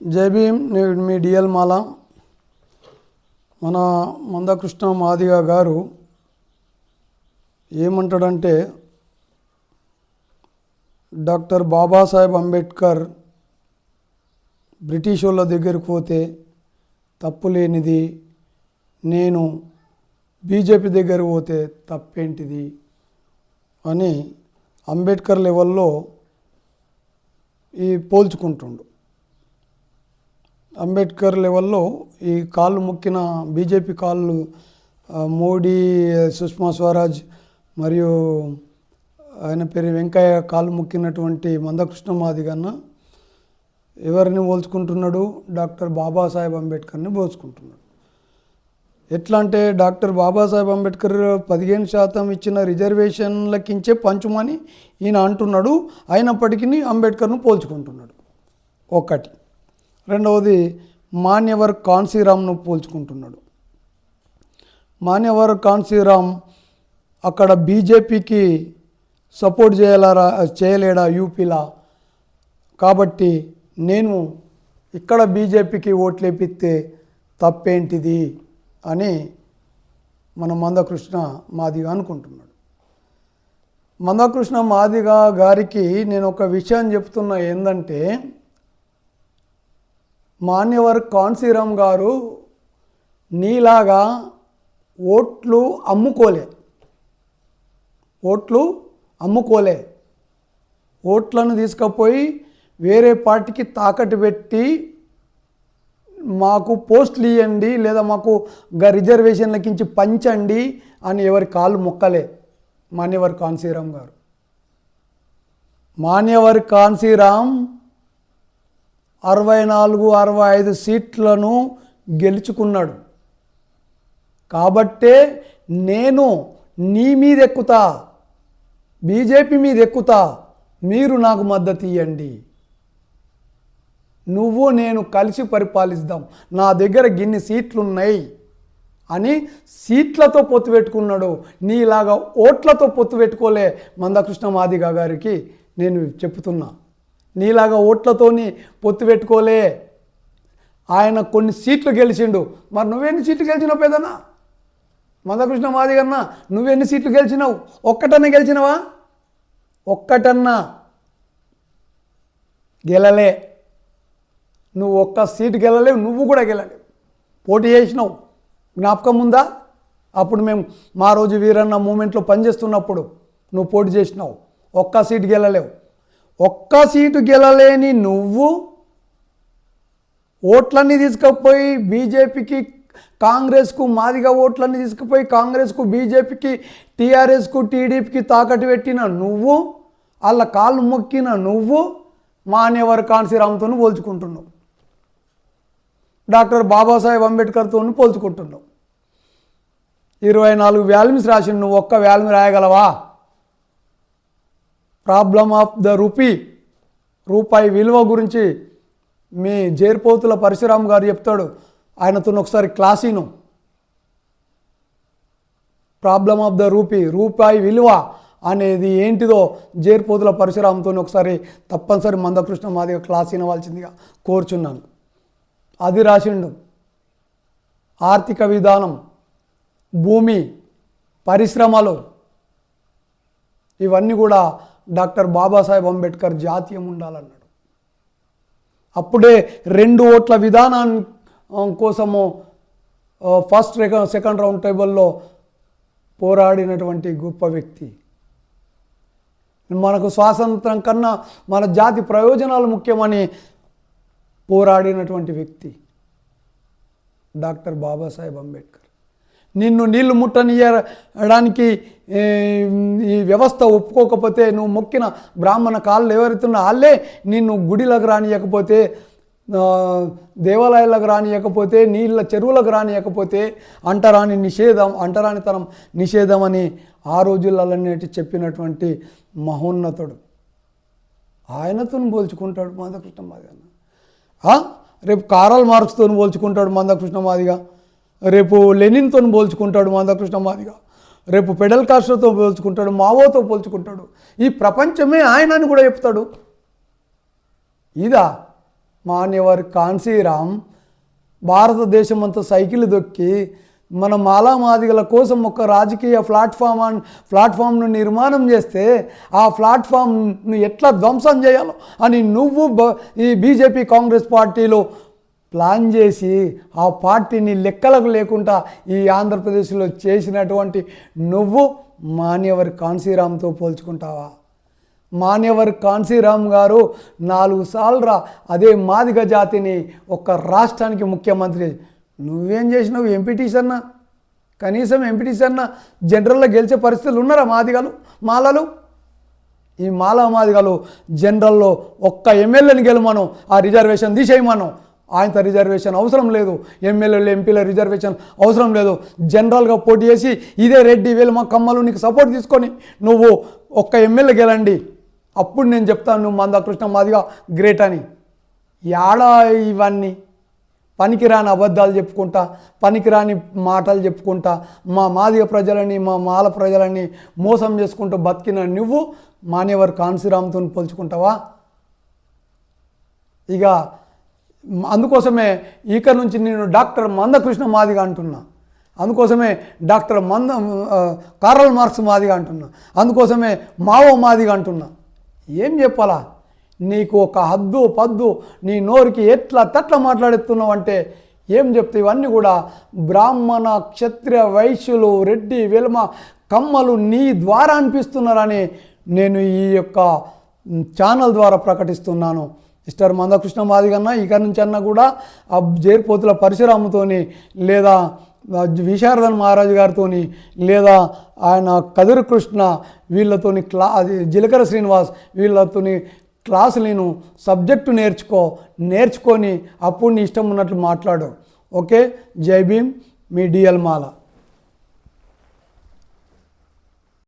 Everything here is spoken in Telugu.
జై భీమ్. నేను మీ డిఎల్ మాల. మన మందకృష్ణ మాదిగ గారు ఏమంటాడంటే, డాక్టర్ బాబాసాహెబ్ అంబేద్కర్ బ్రిటిష్ వాళ్ళ దగ్గరికి పోతే తప్పు లేనిది, నేను బీజేపీ దగ్గరికి పోతే తప్పేంటిది అని అంబేద్కర్ లెవెల్లో ఈ పోల్చుకుంటుండు. అంబేద్కర్ లెవెల్లో ఈ కాళ్ళు మొక్కిన బీజేపీ కాళ్ళు, మోడీ, సుష్మా స్వరాజ్ మరియు ఆయన పేరు వెంకయ్య కాళ్ళు మొక్కినటువంటి మందకృష్ణ మాదిగన్న ఎవరిని పోల్చుకుంటున్నాడు? డాక్టర్ బాబాసాహెబ్ అంబేద్కర్ని పోల్చుకుంటున్నాడు. ఎట్లా అంటే, డాక్టర్ బాబాసాహెబ్ అంబేద్కర్ 15% ఇచ్చిన రిజర్వేషన్లకించే పంచుమని ఈయన అంటున్నాడు. అయినప్పటికీ అంబేద్కర్ను పోల్చుకుంటున్నాడు ఒకటి. రెండవది, మాన్యవర్ కాన్సీరామ్ను పోల్చుకుంటున్నాడు. మాన్యవర్ కాన్సీరామ్ అక్కడ బీజేపీకి సపోర్ట్ చేయలేడా యూపీలా, కాబట్టి నేను ఇక్కడ బీజేపీకి ఓట్లేపిస్తే తప్పేంటిది అని మన మందకృష్ణ మాదిగ అనుకుంటున్నాడు. మందకృష్ణ మాదిగ గారికి నేను ఒక విషయం చెప్తున్నా. ఏంటంటే, మాన్యవర్ కాన్సీరామ్ గారు నీలాగా ఓట్లు అమ్ముకోలే. ఓట్లను తీసుకుపోయి వేరే పార్టీకి తాకట్టు పెట్టి మాకు పోస్టులు ఇవ్వండి లేదా మాకు రిజర్వేషన్లకించి పంచండి అని ఎవరి కాళ్ళు మొక్కలే మాన్యవర్ కాన్సీరామ్ గారు. మాన్యవర్ కాన్సీరామ్ 64-65 సీట్లను గెలుచుకున్నాడు. కాబట్టే నేను నీ మీద ఎక్కుతా, బీజేపీ మీద ఎక్కుతా, మీరు నాకు మద్దతు ఇవ్వండి, నువ్వు నేను కలిసి పరిపాలిద్దాం, నా దగ్గర గిన్ని సీట్లున్నాయి అని సీట్లతో పొత్తు పెట్టుకున్నాడు. నీలాగా ఓట్లతో పొత్తు పెట్టుకోలే మందకృష్ణ మాదిగ గారికి నేను చెప్తున్నా. నీలాగా ఓట్లతోని పొత్తు పెట్టుకోలే. ఆయన కొన్ని సీట్లు గెలిచిండు. మరి నువ్వెన్ని సీట్లు గెలిచినావు పెదనా? మందకృష్ణ మాదిగన్నా నువ్వెన్ని సీట్లు గెలిచినావు? ఒక్కటన్నా గెలిచినవా? ఒక్కటన్నా గెలలే. నువ్వు ఒక్క సీటు గెలలేవు, నువ్వు కూడా గెలలేవు. పోటీ చేసినావు, జ్ఞాపకం ఉందా? అప్పుడు మేము మా రోజు వీరన్న మూమెంట్లో పనిచేస్తున్నప్పుడు నువ్వు పోటీ చేసినావు, ఒక్క సీటు గెలలేవు. ఒక్క సీటు గెలలేని నువ్వు ఓట్లన్నీ తీసుకుపోయి బీజేపీకి, కాంగ్రెస్కు, మాదిగ ఓట్లన్నీ తీసుకుపోయి కాంగ్రెస్కు, బీజేపీకి, టీఆర్ఎస్కు, టీడీపీకి తాకట్టు పెట్టిన నువ్వు, వాళ్ళ కాళ్ళు మొక్కిన నువ్వు మాన్యవర్ కాన్సీరామ్తో పోల్చుకుంటున్నావు. డాక్టర్ బాబాసాహెబ్ అంబేద్కర్తో పోల్చుకుంటున్నావు. 24 వాల్యూమ్స్ రాసి నువ్వు ఒక్క వాల్యూమ్ రాయగలవా? ప్రాబ్లమ్ ఆఫ్ ద రూపాయి విలువ గురించి మీ జేర్పోతుల పరశురామ్ గారు చెప్తాడు. ఆయనతో ఒకసారి క్లాసీను. ప్రాబ్లమ్ ఆఫ్ ద రూపాయి విలువ అనేది ఏంటిదో జేర్పోతుల పరశురామ్తో ఒకసారి తప్పనిసరి మందకృష్ణ మాదిగ క్లాస్ వినవలసిందిగా కోరుచున్నాను. అది రాసిండు. ఆర్థిక విధానం, భూమి, పరిశ్రమలు, ఇవన్నీ కూడా డాక్టర్ బాబాసాహెబ్ అంబేద్కర్ జాతీయం ఉండాలన్నాడు. అప్పుడే 2 ఓట్ల విధానాన్ని కోసము ఫస్ట్ సెకండ్ రౌండ్ టేబుల్లో పోరాడినటువంటి గొప్ప వ్యక్తి. మనకు స్వాతంత్రం కన్నా మన జాతి ప్రయోజనాలు ముఖ్యమని పోరాడినటువంటి వ్యక్తి డాక్టర్ బాబాసాహెబ్ అంబేద్కర్. నిన్ను నీళ్లు ముట్టనియడానికి ఈ వ్యవస్థ ఒప్పుకోకపోతే, నువ్వు మొక్కిన బ్రాహ్మణ కాళ్ళు ఎవరైతున్నా వాళ్ళే నిన్ను గుడిలకు రానియకపోతే, దేవాలయాలకు రానియకపోతే, నీళ్ళ చెరువులకు రానియకపోతే అంటరానితనం నిషేధం అని ఆ రోజులన్నిటి చెప్పినటువంటి మహోన్నతుడు. ఆయనతో పోల్చుకుంటాడు మందకృష్ణ మాదిగ. రేపు కారల్ మార్క్స్తో పోల్చుకుంటాడు మందకృష్ణ మాదిగ. రేపు లెనిన్తో పోల్చుకుంటాడు మందకృష్ణ మాదిగ. రేపు ఫిడెల్ కాస్ట్రోతో పోల్చుకుంటాడు, మావోతో పోల్చుకుంటాడు. ఈ ప్రపంచమే ఆయనని కూడా చెప్తాడు. ఇదా మాన్యవర్ కాన్సీరామ్ భారతదేశమంతా సైకిల్ దొక్కి మన మాలామాదిగల కోసం ఒక రాజకీయ ప్లాట్ఫామ్ను నిర్మాణం చేస్తే ఆ ప్లాట్ఫామ్ను ఎట్లా ధ్వంసం చేయాలో అని నువ్వు ఈ బీజేపీ కాంగ్రెస్ పార్టీలో ప్లాన్ చేసి ఆ పార్టీని లెక్కలకు లేకుండా ఈ ఆంధ్రప్రదేశ్లో చేసినటువంటి నువ్వు మాన్యవర్ కాన్సీరామ్తో పోల్చుకుంటావా? మాన్యవర్ కాన్సీరామ్ గారు 4 సార్లు అదే మాదిగ జాతిని ఒక రాష్ట్రానికి ముఖ్యమంత్రి. నువ్వేం చేసినావు? ఎంపీటీసీ అన్నా, కనీసం ఎంపీటీసీ అన్నా జనరల్లో గెలిచే పరిస్థితులు ఉన్నారా మాలలు? ఈ మాదిగలు జనరల్లో ఒక్క ఎమ్మెల్యేని గెలమను, ఆ రిజర్వేషన్ తీసేయమను. ఆయనతో రిజర్వేషన్ అవసరం లేదు, ఎమ్మెల్యేలు ఎంపీల రిజర్వేషన్ అవసరం లేదు. జనరల్గా పోటీ చేసి ఇదే రెడ్డి వేలు మా కమ్మలు నీకు సపోర్ట్ తీసుకొని నువ్వు ఒక్క ఎమ్మెల్యే గెలండి, అప్పుడు నేను చెప్తాను నువ్వు మందకృష్ణ మాదిగ గ్రేట్ అని. యాడా ఇవన్నీ పనికిరాని అబద్ధాలు చెప్పుకుంటా, పనికిరాని మాటలు చెప్పుకుంటా మా మాదిగ ప్రజలని మా మాల ప్రజలని మోసం చేసుకుంటూ బతికిన నువ్వు మాన్యవర్ కాన్సీరామ్తో పోల్చుకుంటావా? ఇక అందుకోసమే ఇక నుంచి నేను డాక్టర్ మందకృష్ణ మాదిగ అంటున్నా, అందుకోసమే డాక్టర్ కార్ల్ మార్క్స్ మాదిగ అంటున్నా, అందుకోసమే మావో మాదిగ అంటున్నా. ఏం చెప్పాలా? నీకు ఒక హద్దు పద్దు, నీ నోరుకి ఎట్లా తట్ల మాట్లాడుతున్నావు అంటే ఏం చెప్తే ఇవన్నీ కూడా బ్రాహ్మణ క్షత్రియ వైశ్యులు రెడ్డి వెలమ కమ్మలు నీ ద్వారా అనిపిస్తున్నారని నేను ఈ యొక్క ఛానల్ ద్వారా ప్రకటిస్తున్నాను. మిస్టర్ మందకృష్ణ మాదిగన్న ఇక నుంచి అన్నా కూడా ఆ జేర్పోతుల పరశురాముతోని లేదా విశారదన్ మహారాజు గారితో లేదా ఆయన కదిరి కృష్ణ వీళ్ళతోని జిలకర శ్రీనివాస్ వీళ్ళతోని క్లాసులు నేను సబ్జెక్టు నేర్చుకొని అప్పుడు నీ ఇష్టం ఉన్నట్లు మాట్లాడు. ఓకే, జై భీమ్, మీ డిఎల్ మాల.